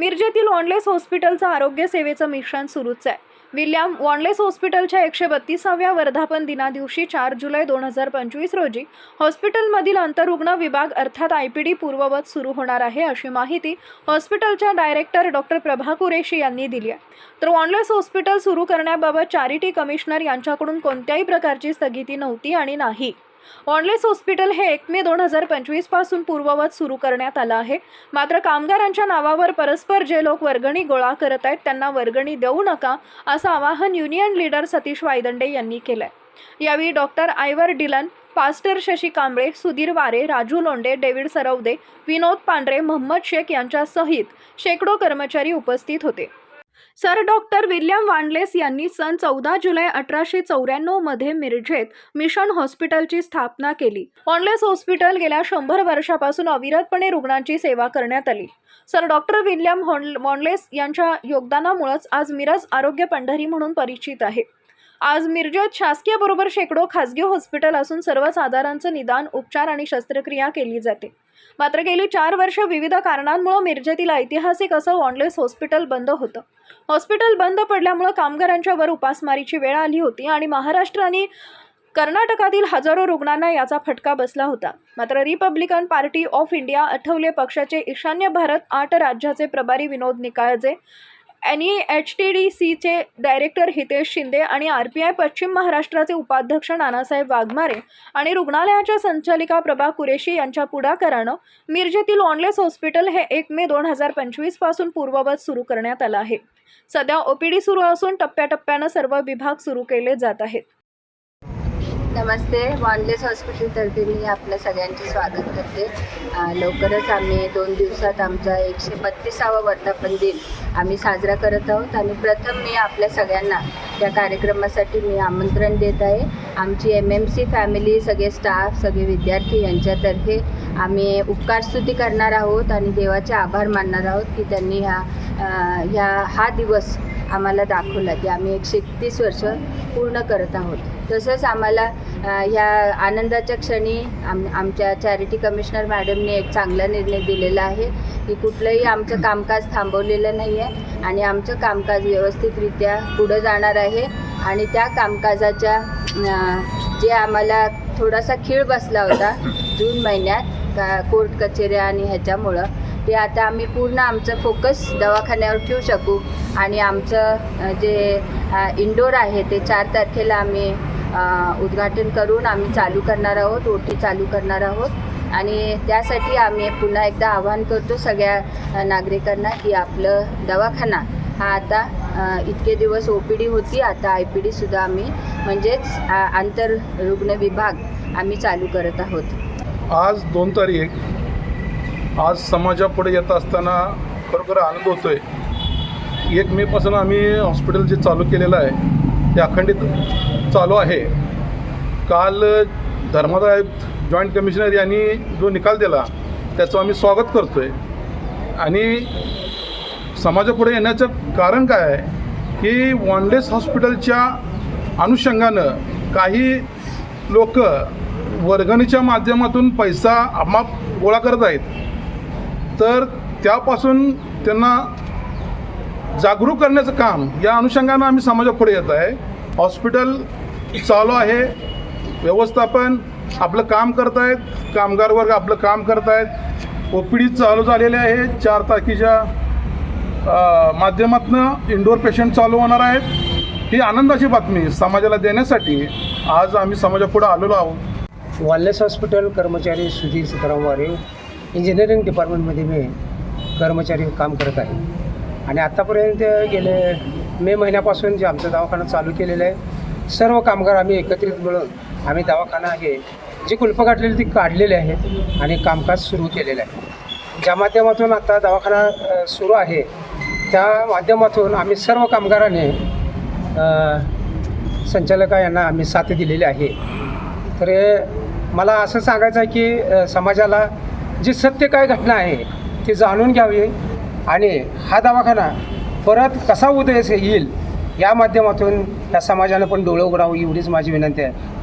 मिरजेतील वॉनलेस हॉस्पिटलचं आरोग्य सेवेचं मिशन सुरूच आहे। विल्यम वॉनलेस हॉस्पिटलच्या 132व्या वर्धापन दिनादिवशी 4 जुलै 2025 रोजी हॉस्पिटलमधील अंतरुग्ण विभाग अर्थात IPD पूर्ववत सुरू होणार आहे, अशी माहिती हॉस्पिटलच्या डायरेक्टर डॉक्टर प्रभा कुरेशी यांनी दिली आहे। तर वॉनलेस हॉस्पिटल सुरू करण्याबाबत चॅरिटी कमिशनर यांच्याकडून कोणत्याही प्रकारची स्थगिती नव्हती आणि नाही। वॉनलेस हॉस्पिटल हे 1 मे 2025 पासून पूर्ववत सुरू करण्यात आलं आहे। मात्र कामगारांच्या नावावर परस्पर जे लोक वर्गणी गोळा करत आहेत त्यांना वर्गणी देऊ नका, असं आवाहन युनियन लीडर सतीश वायदंडे यांनी केलंय। यावेळी doctor Ivor Dillon, pastor Shashi Kamble, Sudhir Ware, Raju Londhe, David Sarwade, Vinod Pandhare, Mohammad Shaikh यांच्या सहित शेकडो कर्मचारी उपस्थित होते। सर डॉक्टर विल्यम वॉनलेस यांनी सन 14 जुलै 1894 मध्ये मिरजेत मिशन हॉस्पिटलची स्थापना केली। वॉनलेस हॉस्पिटल गेल्या 100 वर्षापासून अविरतपणे रुग्णांची सेवा करण्यात आली। सर डॉक्टर विल्यम वॉनलेस यांच्या योगदानामुळेच आज मिरज आरोग्य पंढरी म्हणून परिचित आहे। आज मिरजेत शासकीय बरोबर शेकडो खासगी हॉस्पिटल असून सर्वसाधारांचं निदान, उपचार आणि शस्त्रक्रिया केली जाते। मात्र गेली 4 वर्ष विविध कारणांमुळे मिरजेतील ऐतिहासिक असं वॉनलेस हॉस्पिटल बंद होतं। हॉस्पिटल बंद पडल्यामुळे कामगारांच्या वर उपासमारीची वेळ आली होती आणि महाराष्ट्र आणि कर्नाटकातील हजारो रुग्णांना याचा फटका बसला होता। मात्र Republican party of India Athawale पक्षाचे ईशान्य भारत 8 राज्याचे प्रभारी विनोद निकाळजे, NEHTDCचे डायरेक्टर हितेश शिंदे आणि RPI पश्चिम महाराष्ट्राचे उपाध्यक्ष नानासाहेब वाघमारे आणि रुग्णालयाच्या संचालिका प्रभा कुरेशी यांच्या पुढाकारानं मिरजेतील वॉनलेस हॉस्पिटल हे 1 मे 2025 पासून पूर्ववत सुरू करण्यात आलं आहे। सध्या OPD सुरू असून टप्प्याटप्प्यानं सर्व विभाग सुरू केले जात आहेत। नमस्ते, वॉनलेस हॉस्पिटलतर्फे मी आपल्या सगळ्यांचे स्वागत करते। लवकरच आम्ही 2 दिवसात आमचा 132वा वर्धापन दिन आम्ही साजरा करत आहोत आणि प्रथम मी आपल्या सगळ्यांना या कार्यक्रमासाठी मी आमंत्रण देत आहे। आमची MMC फॅमिली, सगळे स्टाफ, सगळे विद्यार्थी यांच्यातर्फे आम्ही उपकारस्तुती करणार आहोत आणि देवाचे आभार मानणार आहोत की त्यांनी हा दिवस आम्हाला दाखवला की आम्ही 131 वर्ष पूर्ण करत आहोत। तसंच आम्हाला ह्या आनंदाच्या क्षणी आमच्या चॅरिटी कमिशनर मॅडमने एक चांगला निर्णय दिलेला आहे की कुठलंही आमचं कामकाज थांबवलेलं नाही आहे आणि आमचं कामकाज व्यवस्थितरित्या पुढं जाणार आहे। आणि त्या कामकाजाच्या जे आम्हाला थोडासा खीळ बसला होता जून महिन्यात कोर्ट कचेऱ्या आणि ह्याच्यामुळं, ते आता आम्ही पूर्ण आमचं फोकस दवाखान्यावर ठेवू शकू आणि आमचं जे इंडोर आहे ते 4 तारखेला आम्ही उद्घाटन करून आम्ही चालू करणार आहोत, OT चालू करणार आहोत। आणि त्यासाठी आम्ही पुन्हा एकदा आवाहन करतो सगळ्या नागरिकांना की आपलं दवाखाना हा आता इतके दिवस OPD होती, आता IPDसुद्धा आम्ही म्हणजेच आंतररुग्ण विभाग आम्ही चालू करत आहोत। आज 2 तारीख, आज समाजापुढे येत असताना खरोखर आनंद होतो आहे। 1 मेपासून आम्ही हॉस्पिटल जे चालू केलेलं आहे ते अखंडित चालू आहे। काल धर्मादाय जॉईंट कमिशनर यांनी जो निकाल दिला त्याचं आम्ही स्वागत करतो आहे। आणि समाजापुढे येण्याचं कारण काय आहे की वॉनलेस हॉस्पिटलच्या अनुषंगानं काही लोक वर्गणीच्या माध्यमातून पैसा अमाप गोळा करत आहेत, तर त्यापासून त्यांना जागरूक करण्याचं काम या अनुषंगानं आम्ही समाजापुढे येत आहे। हॉस्पिटल चालू आहे, व्यवस्थापन आपलं काम करत आहेत, कामगार वर्ग आपलं काम करत आहेत, OPD चालू झालेले आहे। 4 तारखेच्या माध्यमातून इंडोर पेशंट चालू होणार आहेत। ही आनंदाची बातमी समाजाला देण्यासाठी आज आम्ही समाजापुढे आलेलो आहोत। वॉनलेस हॉस्पिटल कर्मचारी सुधीर सीताराम वारे, इंजिनिअरिंग डिपार्टमेंटमध्ये मी कर्मचारी काम करत आहे आणि आत्तापर्यंत गेले मे महिन्यापासून जे आमचा दवाखाना चालू केलेला आहे, सर्व कामगार आम्ही एकत्रित मिळून आम्ही दवाखाना हे जी कुलपं काढलेली ती काढलेले आहेत आणि कामकाज सुरू केलेलं आहे। ज्या माध्यमातून आता दवाखाना सुरू आहे त्या माध्यमातून आम्ही सर्व कामगारांनी संचालका यांना आम्ही साथ दिलेली आहे। तर मला असं सांगायचं आहे की समाजाला जी सत्य काय घटना आहे ती जाणून घ्यावी आणि हा दवाखाना परत कसा उदयास येईल या माध्यमातून या समाजानं पण डोळं उघडावं एवढीच माझी विनंती आहे।